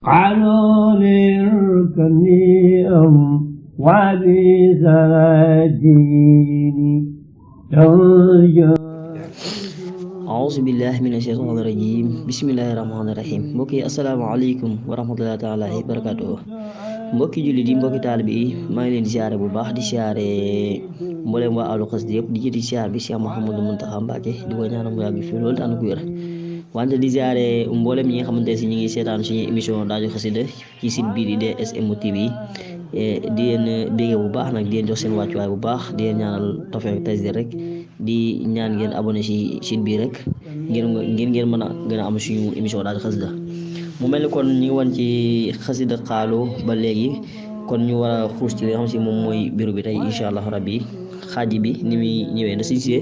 قالوا للكني وعدي سلاجيني auzu billahi mina shaytaani rajim bismillahi rahmaani rahim mbokk yi asalaamaaleykum wa rahmatullahi taala wa barakatuh mbokki jullit yi mbokki taalibe yi maa ngi leen di siyaare bu baax di siyaare mboolem waa ahlu xasida yëpp di jëti siyaar bi Cheikh Mouhamadou Mountakha Mbacké di ko ñaanal mu yàgg fi loolu te ànd ko wér wante di siyaare mboolem ñi nga xamante si ñu ngi seetaan suñu émission daaju xasida ci site bii di DSM TV di leen bégee bu baax nag di leen jox seen wàccuwaay bu baax di leen ñaanal tawfeex taysiir rek di ñaan ngeen abonné ci site bii rek ngeen mën a gën a am suñu émission daaju xasida mu mel ni kon ñu ngi woon ci xasida xaalo ba léegi kon ñu war a xuus ci li nga xam si moom mooy bureau bi tey incha allah rabbi xaaji bi ni muy ñëwee na sincee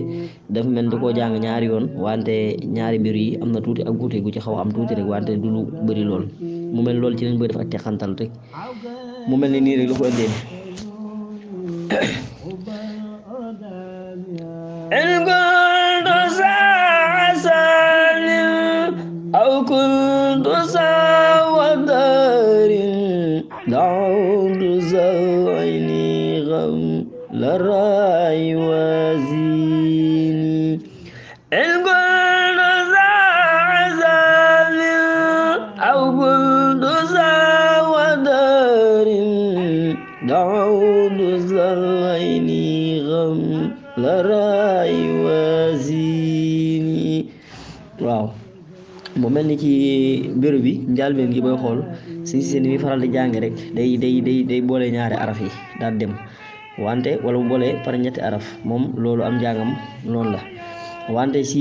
dafa mel ni da koo jàng ñaari yoon wante ñaari mbir yi am na tuuti ak guute gu ci xaw a am tuuti rek wante du lu bëri lool mu mel loolu ci lañ bëgg def ak teqantal rek mu mel ni nii rek la ko indee أو كنت ساودار دعوت زويني غم للرأي وزيني إن كنت ساعزال أو كنت ساودار دعوت زويني غم للرأي وزيني waaw mu mel ni ci bureau bi njàlbeen gi booy xool si seen bi faral di jàng rek day boole ñaari araf yi daal dem wante wala mu boole par ñetti araf moom loolu am njàngam noonu la wante si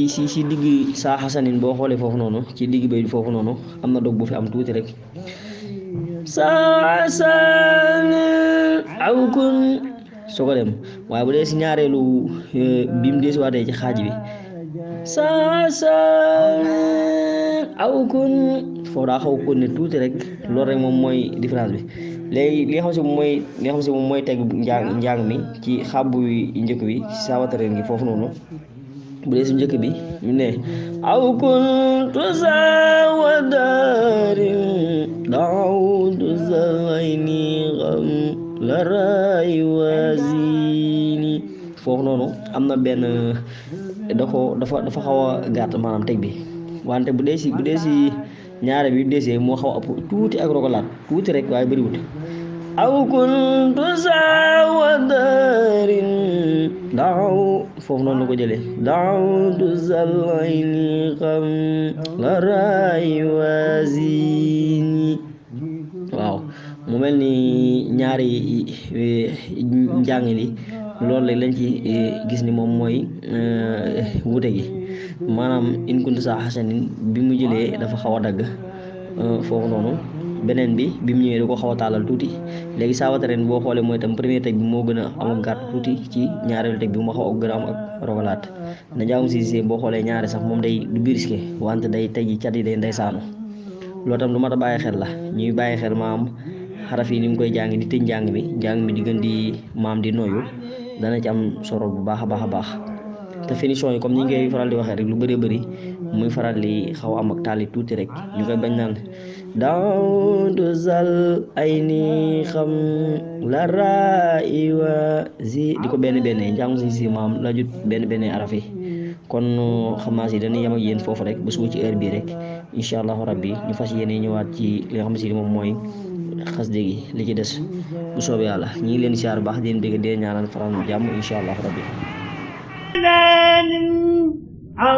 digg saa xasanin boo xoolee foofu noonu ci digg bay foofu noonu am na dog bu fi am tuuti rek saa xasanin aw kun soo ko dem waaye bu dee si ñaareelu bi mu desi waatee ci xaaj bi saa aw kun foofu daa xaw kon ne tuuti rek loolu rek moom mooy différence bi léegi li nga xam si moom mooy teg njàng mi ci xàbbu njëkk bi saawatareen gi foofu noonu bu dee si njëkk bi ñu ne aw kuntu saawadarin da'awtu zawayni xam la ray wasini foofu noonu am na benn dafa xaw a gàtt maanaam teg bi wante bu dee si ñaare bi desee moo xaw a ëpp tuuti ak rogalaat tuuti rek waaye bëriwut aw kuntu saawadarin daaw foofu noonu la ko jëlee daawtu zalayni xam la ray wasini waaw mu mel ni ñaari njàng li loolu rek lañ ci gis ni moom mooy wute gi maanaam in kuntu saa xasanin bi mu jëlee dafa xaw a dagg foofu noonu beneen bi mu ñëwee da ko xaw a taalal tuuti léegi saawatareen boo xoolee mooy tam premier teg bi moo gën a am ak gàtt tuuti ci ñaareelu teg bi mu xaw a gën a am ak rogalaat na njaamu si boo xoolee ñaari sax moom day du birisqué wante day teg yi cat yi day saanu loolu tam lu mat a bàyyi xel la ñuy bàyyi xel maam xaraf yi ni mu koy jàng di tëj njàng mi di gën di maam di noyu dana ci am solo bu baax a baax a baax te finition yi comme ni ngay faral di waxee rek lu bëree bëri muy faral di xaw am ak taali tuuti rek ñu koy bañ naan dawdu zal ay ni xam la rai wa zi di ko benn njàngu si maam la jut benn araf yi kon xam naa si dañuy yem ak yéen foofu rek ba suba ci heure bii rek incha allahu rabbi ñu fas yéene ñëwaat ci li nga xam si moom mooy xasida gi li ci des bu soobee yàlla ñu ngi leen di siyaar baax di leen bëgg di leen ñaanal faral jàmm incha allahu rabbi